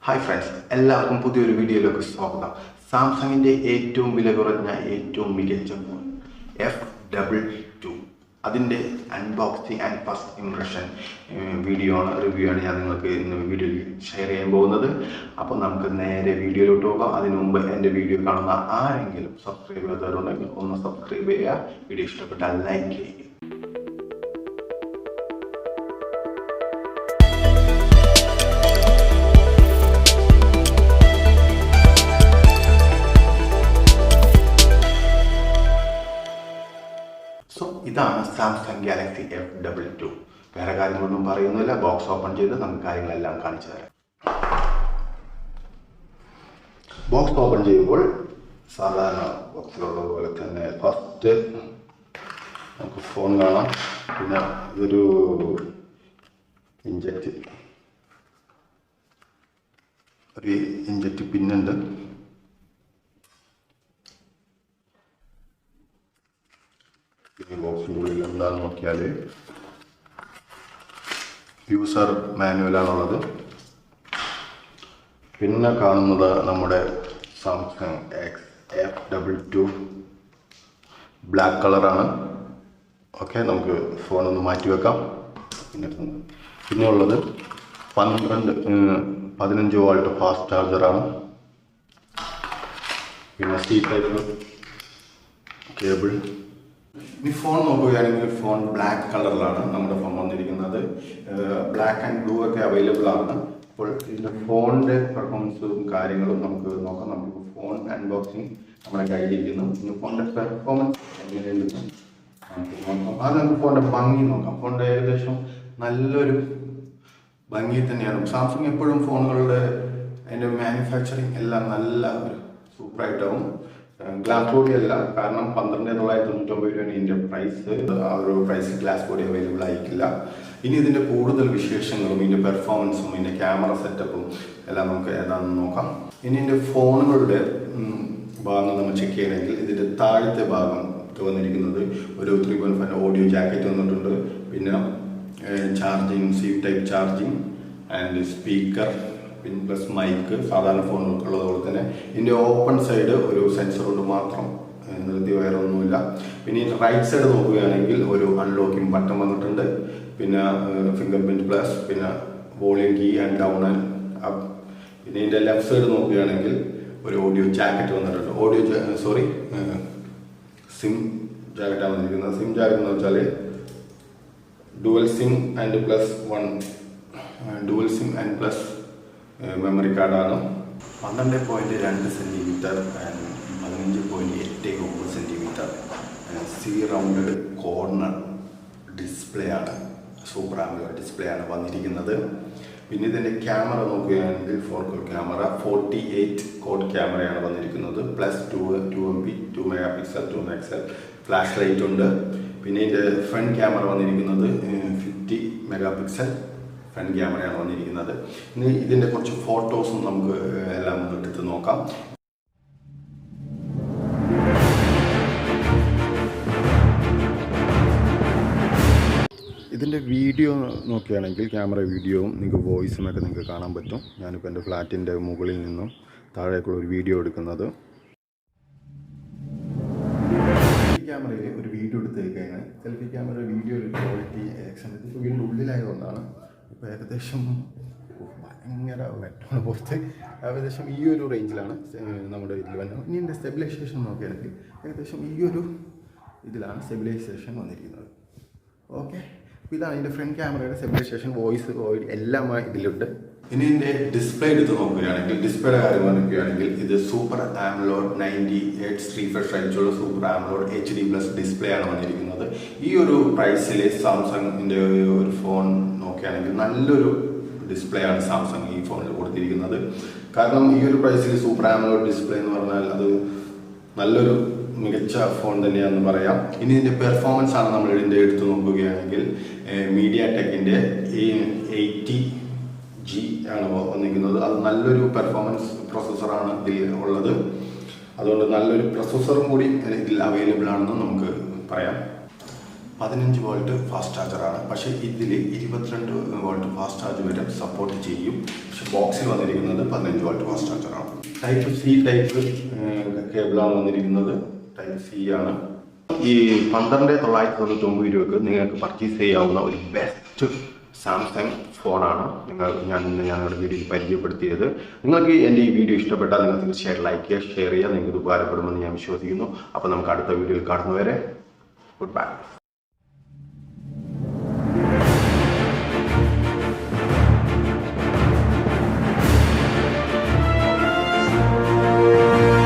Hi friends, എല്ലാവർക്കും പുതിയൊരു വീഡിയോയിലേക്ക് സ്വാഗതം. സാംസങ്ങിന്റെ ഏറ്റവും വില കുറഞ്ഞ ഏറ്റവും മികച്ച ഫോൺ F22 അതിന്റെ unboxing and first impression video ആണ്, റിവ്യൂ ആണ് ഞാൻ നിങ്ങൾക്ക് ഇന്ന് വീഡിയോയിൽ ഷെയർ ചെയ്യാൻ പോകുന്നത്. അപ്പോൾ നമുക്ക് നേരെ വീഡിയോയിലോട്ട് പോകാം. അതിനു മുമ്പ് എൻ്റെ വീഡിയോ കാണുന്ന ആരെങ്കിലും സബ്സ്ക്രൈബ് ചെയ്തവരുണ്ടെങ്കിൽ ഒന്ന് സബ്സ്ക്രൈബ് ചെയ്യുക. വീഡിയോ ഇഷ്ടപ്പെട്ടാൽ ലൈക്ക് ചെയ്യുക. ഇതാണ് സാംസങ് ഗാലക്സി F22. വേറെ കാര്യങ്ങളൊന്നും പറയുന്നില്ല. ബോക്സ് ഓപ്പൺ ചെയ്ത് നമുക്ക് കാര്യങ്ങളെല്ലാം കാണിച്ചു തരാം. ബോക്സ് ഓപ്പൺ ചെയ്യുമ്പോൾ സാധാരണ ബോക്സിലുള്ള പോലെ തന്നെ ഫസ്റ്റ് നമുക്ക് ഫോൺ കാണാം. പിന്നെ ഇതൊരു ഇഞ്ചക്റ്റ് പിന്നുണ്ട്. ബോക്സിനുള്ളിൽ എന്താണെന്ന് നോക്കിയാൽ യൂസർ മാനുവലാണുള്ളത്. പിന്നെ കാണുന്നത് നമ്മുടെ സാംസങ് F22 ബ്ലാക്ക് കളറാണ്. ഓക്കെ, നമുക്ക് ഫോണൊന്ന് മാറ്റി വെക്കാം. പിന്നെ ഉള്ളത് 15 വോൾട്ട് ഫാസ്റ്റ് ചാർജറാണ്. പിന്നെ C ടൈപ്പ് കേബിൾ. ഈ ഫോൺ നോക്കുകയാണെങ്കിൽ ഫോൺ ബ്ലാക്ക് കളറിലാണ് നമ്മുടെ ഫോൺ വന്നിരിക്കുന്നത്. ബ്ലാക്ക് ആൻഡ് ബ്ലൂ ഒക്കെ അവൈലബിൾ ആണ്. അപ്പോൾ ഇതിൻ്റെ ഫോണിൻ്റെ പെർഫോമൻസും കാര്യങ്ങളും നമുക്ക് നോക്കാം. നമുക്ക് ഫോൺ അൺബോക്സിങ് നമ്മുടെ കയ്യിലിരിക്കുന്നു. ഇന്ന് ഫോണിൻ്റെ പെർഫോമൻസ് എങ്ങനെയുണ്ട് നോക്കാം. അത് നമുക്ക് ഫോണിൻ്റെ ഭംഗി നോക്കാം. ഫോണിൻ്റെ ഏകദേശം നല്ലൊരു ഭംഗി തന്നെയാണ്. സാംസങ് എപ്പോഴും ഫോണുകളുടെ അതിൻ്റെ മാനുഫാക്ചറിങ് എല്ലാം നല്ല ഒരു സൂപ്പറായിട്ടാവും. ഗ്ലാസ് ബോഡി അല്ല, കാരണം 12,999 രൂപയാണ് ഇതിൻ്റെ പ്രൈസ്. ആ ഒരു പ്രൈസിൽ ഗ്ലാസ് ബോഡി അവൈലബിൾ ആയിരിക്കില്ല. ഇനി ഇതിൻ്റെ കൂടുതൽ വിശേഷങ്ങളും ഇതിൻ്റെ പെർഫോമൻസും ഇതിൻ്റെ ക്യാമറ സെറ്റപ്പും എല്ലാം നമുക്ക് ഏതാണെന്ന് നോക്കാം. ഇനി ഇതിൻ്റെ ഫോണുകളുടെ ഭാഗങ്ങൾ നമ്മൾ ചെക്ക് ചെയ്യണമെങ്കിൽ ഇതിൻ്റെ താഴത്തെ ഭാഗം വന്നിരിക്കുന്നത് ഒരു 3.5 ഓഡിയോ ജാക്കറ്റ് വന്നിട്ടുണ്ട്. പിന്നെ charging, C type charging and speaker, പിന്നെ പ്ലസ് മൈക്ക് സാധാരണ ഫോണുകൾക്കുള്ളതുപോലെ തന്നെ. ഇതിൻ്റെ ഓപ്പൺ സൈഡ് ഒരു സെൻസർ കൊണ്ട് മാത്രം, നിർത്തി വേറെ ഒന്നുമില്ല. പിന്നെ ഈ റൈറ്റ് സൈഡ് നോക്കുകയാണെങ്കിൽ ഒരു അൺലോക്കിംഗ് ബട്ടൺ വന്നിട്ടുണ്ട്. പിന്നെ ഫിംഗർ പ്രിന്റ് പ്ലസ്, പിന്നെ volume key and down and up. പിന്നെ ഇതിൻ്റെ ലെഫ്റ്റ് സൈഡ് നോക്കുകയാണെങ്കിൽ ഒരു ഓഡിയോ ജാക്കറ്റ് വന്നിട്ടുണ്ട്. സിം ജാക്കറ്റാണ് വന്നിരിക്കുന്നത്. സിം ജാക്കറ്റ് എന്ന് വെച്ചാൽ dual sim and plus memory കാർഡാണ്. 12.2 സെൻറ്റിമീറ്റർ ആൻഡ് 15.89 സെൻറ്റിമീറ്റർ സി റൗണ്ടഡ് കോർണർ ഡിസ്പ്ലേ ആണ്. സൂപ്പർ ആംബുലർ ഡിസ്പ്ലേ ആണ് വന്നിരിക്കുന്നത്. പിന്നെ ഇതിൻ്റെ ക്യാമറ നോക്കുകയാണെങ്കിൽ 4K ക്യാമറ, 48 കോഡ് ക്യാമറയാണ് വന്നിരിക്കുന്നത്. Plus 2 MP 2 megapixel 2 megapixel flash light ഉണ്ട്. പിന്നെ ഇതിൻ്റെ ഫ്രണ്ട് ക്യാമറ വന്നിരിക്കുന്നത് 50 മെഗാപിക്സൽ ഫ്രണ്ട് ക്യാമറയാണ് വന്നിരിക്കുന്നത്. ഇനി ഇതിൻ്റെ കുറച്ച് ഫോട്ടോസും നമുക്ക് എല്ലാം എടുത്ത് നോക്കാം. ഇതിൻ്റെ വീഡിയോ നോക്കുകയാണെങ്കിൽ ക്യാമറ വീഡിയോവും നിങ്ങൾക്ക് വോയിസും ഒക്കെ നിങ്ങൾക്ക് കാണാൻ പറ്റും. ഞാനിപ്പോൾ എൻ്റെ ഫ്ലാറ്റിൻ്റെ മുകളിൽ നിന്നും താഴേക്കുള്ള ഒരു വീഡിയോ എടുക്കുന്നത്. ക്യാമറയിൽ ഒരു വീഡിയോ എടുത്ത് കഴിഞ്ഞാൽ സെൽഫി ക്യാമറ വീഡിയോ ക്വാളിറ്റി ഇപ്പോൾ വീടിൻ്റെ ഉള്ളിലായതുകൊണ്ടാണ് ഇപ്പോൾ ഏകദേശം ഭയങ്കര വെട്ടമാണ് പുറത്ത്. ഏകദേശം ഈ ഒരു റേഞ്ചിലാണ് നമ്മുടെ ഇതിൽ വന്നത്. ഇനി എൻ്റെ സ്റ്റെബിലൈസേഷൻ നോക്കുകയാണെങ്കിൽ ഏകദേശം ഈ ഒരു ഇതിലാണ് സ്റ്റെബിലൈസേഷൻ വന്നിരിക്കുന്നത്. ഓക്കെ, ഇതാണ് ഇതിൻ്റെ ഫ്രണ്ട് ക്യാമറയുടെ സ്റ്റെബിലൈസേഷൻ, വോയിസ് എല്ലാം ഇതിലുണ്ട്. ഇനി ഇതിൻ്റെ ഡിസ്പ്ലേ എടുത്ത് നോക്കുകയാണെങ്കിൽ, ഡിസ്പ്ലേയുടെ കാര്യം നോക്കുകയാണെങ്കിൽ ഇത് സൂപ്പർ ആംലോഡ് 90 Hz റീഫ്രഷ് റേറ്റുള്ള സൂപ്പർ ആംലോഡ് HD+ ഡിസ്പ്ലേ ആണ് വന്നിരിക്കുന്നത്. ഈ ഒരു പ്രൈസിൽ സാംസങ്ങിൻ്റെ ഒരു ഫോൺ നോക്കുകയാണെങ്കിൽ നല്ലൊരു ഡിസ്പ്ലേ ആണ് സാംസങ് ഈ ഫോണിൽ കൊടുത്തിരിക്കുന്നത്. കാരണം ഈ ഒരു പ്രൈസിൽ സൂപ്പർ ആംലോഡ് ഡിസ്പ്ലേ എന്ന് പറഞ്ഞാൽ അത് നല്ലൊരു മികച്ച ഫോൺ തന്നെയാണെന്ന് പറയാം. ഇനി ഇതിൻ്റെ പെർഫോമൻസ് ആണ് നമ്മൾ ഇതിൻ്റെ എടുത്ത് നോക്കുകയാണെങ്കിൽ MediaTekൻ്റെ 80G ആണ് വന്നിരിക്കുന്നത്. അത് നല്ലൊരു പെർഫോമൻസ് പ്രോസസ്സറാണ് ഇതിൽ ഉള്ളത്. അതുകൊണ്ട് നല്ലൊരു പ്രോസസ്സറും കൂടി ഇതിൽ അവൈലബിൾ ആണെന്ന് നമുക്ക് പറയാം. 15 വോൾട്ട് ഫാസ്റ്റ് ചാർജറാണ്. പക്ഷേ ഇതിൽ 22 വോൾട്ട് ഫാസ്റ്റ് ചാർജ് വരെ സപ്പോർട്ട് ചെയ്യും. പക്ഷേ ബോക്സിൽ വന്നിരിക്കുന്നത് 15 വോൾട്ട് ഫാസ്റ്റ് ചാർജറാണ്. ടൈപ്പ് സി ടൈപ്പ് കേബിളാണ് വന്നിരിക്കുന്നത്. ടൈപ്പ് സി ആണ്. ഈ 12,999 രൂപയ്ക്ക് നിങ്ങൾക്ക് പർച്ചേസ് ചെയ്യാവുന്ന ഒരു ബെസ്റ്റ് സാംസങ് ഫോണാണ് ഞങ്ങളുടെ വീഡിയോയിൽ പരിചയപ്പെടുത്തിയത്. നിങ്ങൾക്ക് എൻ്റെ ഈ വീഡിയോ ഇഷ്ടപ്പെട്ടാൽ നിങ്ങൾ തീർച്ചയായിട്ടും ലൈക്ക് ചെയ്യുക, ഷെയർ ചെയ്യുക. നിങ്ങൾക്ക് ഇത് ഉപകാരപ്പെടുമെന്ന് ഞാൻ വിശ്വസിക്കുന്നു. അപ്പോൾ നമുക്ക് അടുത്ത വീഡിയോയിൽ കാണുന്നവരെ ഗുഡ് ബൈ.